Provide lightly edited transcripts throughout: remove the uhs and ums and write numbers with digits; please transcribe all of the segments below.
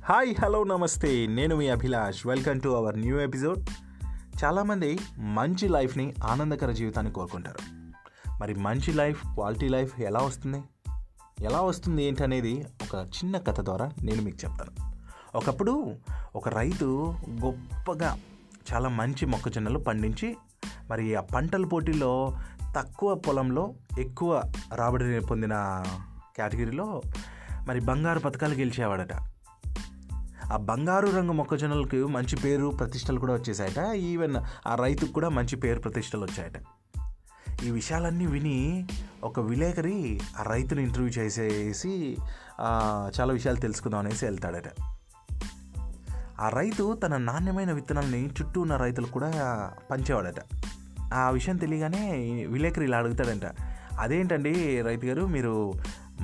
Hi hello నమస్తే, నేను మీ Abhilash. Welcome to our new episode. చాలామంది మంచి లైఫ్ని, ఆనందకర జీవితాన్ని కోరుకుంటారు. మరి మంచి లైఫ్, క్వాలిటీ లైఫ్ ఎలా వస్తుంది ఏంటనేది ఒక చిన్న కథ ద్వారా నేను మీకు చెప్తాను. ఒకప్పుడు ఒక రైతు గొప్పగా చాలా మంచి మొక్కజొన్నలు పండించి మరి ఆ పంటల పోటీలో తక్కువ పొలంలో ఎక్కువ రాబడిని పొందిన కేటగిరీలో మరి బంగారు పథకాలు గెలిచేవాడట. ఆ బంగారు రంగు మొక్కజొన్నలకు మంచి పేరు ప్రతిష్టలు కూడా వచ్చేసాయట. ఈవెన్ ఆ రైతుకు కూడా మంచి పేరు ప్రతిష్టలు వచ్చాయట. ఈ విషయాలన్నీ విని ఒక విలేకరి ఆ రైతుని ఇంటర్వ్యూ చేసేసి చాలా విషయాలు తెలుసుకుందాం అనేసి వెళ్తాడట. ఆ రైతు తన నాణ్యమైన విత్తనాలని చుట్టూ ఉన్న రైతులకు కూడా పంచేవాడట. ఆ విషయం తెలియగానే విలేకరి ఇలా అడుగుతాడంట, అదేంటండి రైతు గారు, మీరు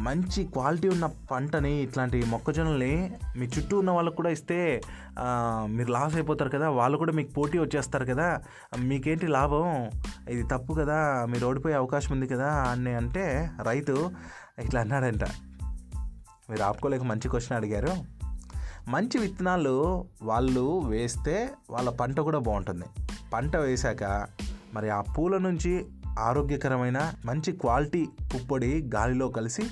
మంచి క్వాలిటీ ఉన్న పంటని, ఇట్లాంటి మొక్కజొన్నల్ని మీ చుట్టూ ఉన్న వాళ్ళకు కూడా ఇస్తే మీరు లాస్ అయిపోతారు కదా, వాళ్ళు కూడా మీకు పోటీ వచ్చేస్తారు కదా, మీకేంటి లాభం, ఇది తప్పు కదా, మీరు ఓడిపోయే అవకాశం ఉంది కదా అని అంటే రైతు ఇట్లా అన్నాడంట. మీరు ఆపుకోలేక మంచి క్వశ్చన్ అడిగారు. మంచి విత్తనాలు వాళ్ళు వేస్తే వాళ్ళ పంట కూడా బాగుంటుంది. పంట వేశాక మరి ఆ పూల నుంచి ఆరోగ్యకరమైన మంచి క్వాలిటీ పుప్పొడి గాలిలో కలిసి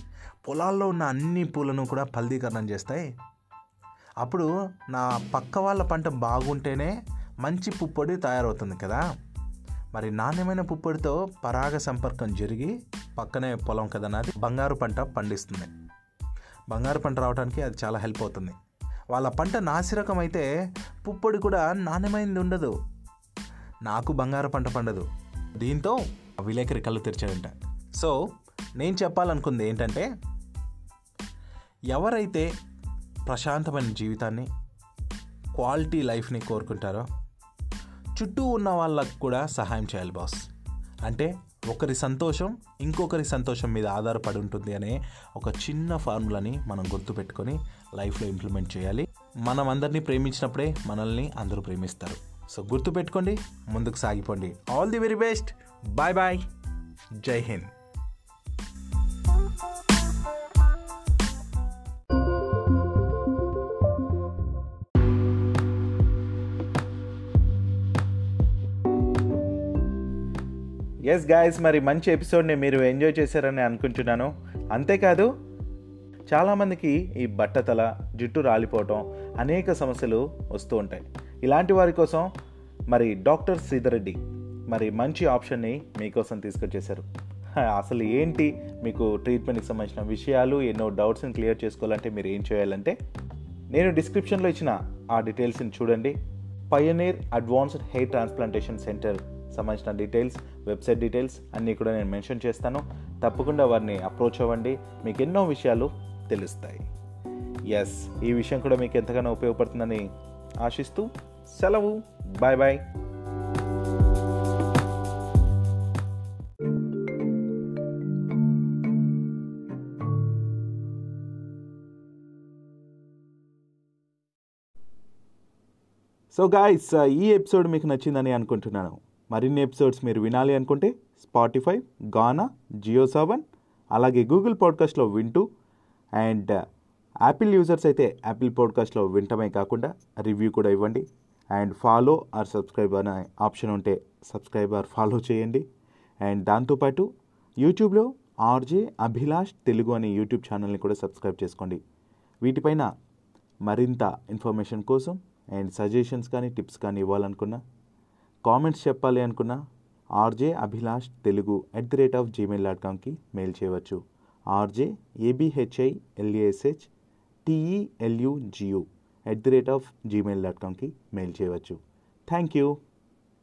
పొలాల్లో ఉన్న అన్ని పూలను కూడా ఫలదీకరణం చేస్తాయి. అప్పుడు నా పక్క వాళ్ళ పంట బాగుంటేనే మంచి పుప్పొడి తయారవుతుంది కదా. మరి నాణ్యమైన పుప్పొడితో పరాగ సంపర్కం జరిగి పక్కనే పొలం కదా నాది, బంగారు పంట పండిస్తుంది. బంగారు పంట రావడానికి అది చాలా హెల్ప్ అవుతుంది. వాళ్ళ పంట నాసిరకం అయితే పుప్పొడి కూడా నాణ్యమైనది ఉండదు, నాకు బంగారు పంట పండదు. దీంతో విలేకరి కళ్ళు తెరిచాడంట. సో నేను చెప్పాలనుకుంది ఏంటంటే, ఎవరైతే ప్రశాంతమైన జీవితాన్ని, క్వాలిటీ లైఫ్ని కోరుకుంటారో చుట్టూ ఉన్న వాళ్ళకు కూడా సహాయం చేయాలి బాస్. అంటే ఒకరి సంతోషం ఇంకొకరి సంతోషం మీద ఆధారపడి ఉంటుంది అనే ఒక చిన్న ఫార్ములాని మనం గుర్తుపెట్టుకొని లైఫ్లో ఇంప్లిమెంట్ చేయాలి. మనం అందరినీ ప్రేమించినప్పుడే మనల్ని అందరూ ప్రేమిస్తారు. సో గుర్తుపెట్టుకోండి, ముందుకు సాగిపోండి. All the very best. Bye bye. జై హింద్. ఎస్ గాయస్, మరి మంచి ఎపిసోడ్ని మీరు ఎంజాయ్ చేశారని అనుకుంటున్నాను. అంతేకాదు చాలామందికి ఈ బట్టతల, జుట్టు రాలిపోవటం అనేక సమస్యలు వస్తూ ఉంటాయి. ఇలాంటి వారి కోసం మరి డాక్టర్ శ్రీధర్ రెడ్డి మరి మంచి ఆప్షన్ని మీకోసం తీసుకొచ్చేశారు. అసలు ఏంటి, మీకు ట్రీట్మెంట్కి సంబంధించిన విషయాలు, ఎన్నో డౌట్స్ని క్లియర్ చేసుకోవాలంటే మీరు ఏం చేయాలంటే, నేను డిస్క్రిప్షన్లో ఇచ్చిన ఆ డీటెయిల్స్ని చూడండి. Pioneer advanced hair transplantation centre సంబంధించిన డీటెయిల్స్, వెబ్సైట్ డీటెయిల్స్ అన్నీ కూడా నేను మెన్షన్ చేస్తాను. తప్పకుండా వారిని అప్రోచ్ అవ్వండి, మీకు ఎన్నో విషయాలు తెలుస్తాయి. ఎస్, ఈ విషయం కూడా మీకు ఎంతగానో ఉపయోగపడుతుందని ఆశిస్తూ సెలవు. Bye bye. సో గాయ్స్, ఈ ఎపిసోడ్ మీకు నచ్చిందని అనుకుంటున్నాను. మరిన్ని ఎపిసోడ్స్ మీరు వినాలి అనుకుంటే స్పాటిఫై, గానా, జియో7 అలాగే గూగుల్ పాడ్కాస్ట్లో వింటూ, అండ్ యాపిల్ యూజర్స్ అయితే యాపిల్ పాడ్కాస్ట్లో వింటమే కాకుండా రివ్యూ కూడా ఇవ్వండి. అండ్ ఫాలో ఆర్ సబ్స్క్రైబ్ అనే ఆప్షన్ ఉంటే సబ్స్క్రైబ్ ఆర్ ఫాలో చేయండి. అండ్ దాంతోపాటు యూట్యూబ్లో ఆర్జే అభిలాష్ తెలుగు అనే యూట్యూబ్ ఛానల్ని కూడా సబ్స్క్రైబ్ చేసుకోండి. వీటిపైన మరింత ఇన్ఫర్మేషన్ కోసం అండ్ సజెషన్స్ కానీ టిప్స్ కానీ ఇవ్వాలనుకున్నా, కామెంట్స్ చెప్పాలి అనుకున్నా RJAbhilash telugu@gmail.comకి మెయిల్ చేయవచ్చు. RJABHILASH TELUGU@gmail.comకి మెయిల్ చేయవచ్చు. Thank you.